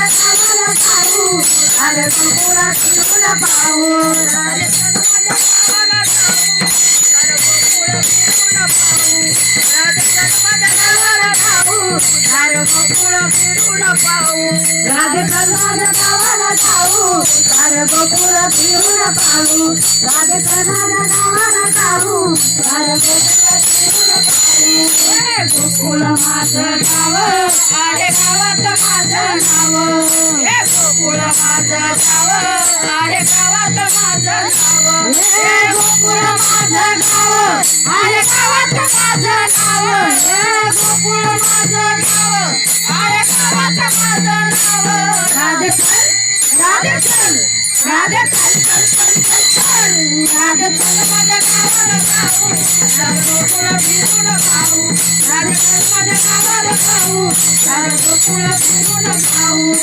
गावाला जाऊ अरे गोकुळ फिरून पाहू राधे चल माझ्या गावाला जाऊ अरे गोकुळ फिरून पाहू राधे चल माझ्या गावाला जाऊ अरे गोकुळ फिरून पाहू राधे चल माझ्या गावाला जाऊ अरे गोकुळ फिरून पाहू गोकुळ माझं गाव आहे गावात माझं नाव हे गोकुळ माझं गाव आहे गावात माझं नाव हे गोकुळ माझं गाव आहे गावात माझं नाव हे गोकुळ माझं गाव आहे गावात माझं नाव राधे चल राधे चल राधे चल चल चल चल चल राधे चल माझ्या गावाला जाऊ राधे गोकुळ फिरून पाहू राधे चल माझ्या गावाला जाऊ राधे गोकुळ फिरून पाहू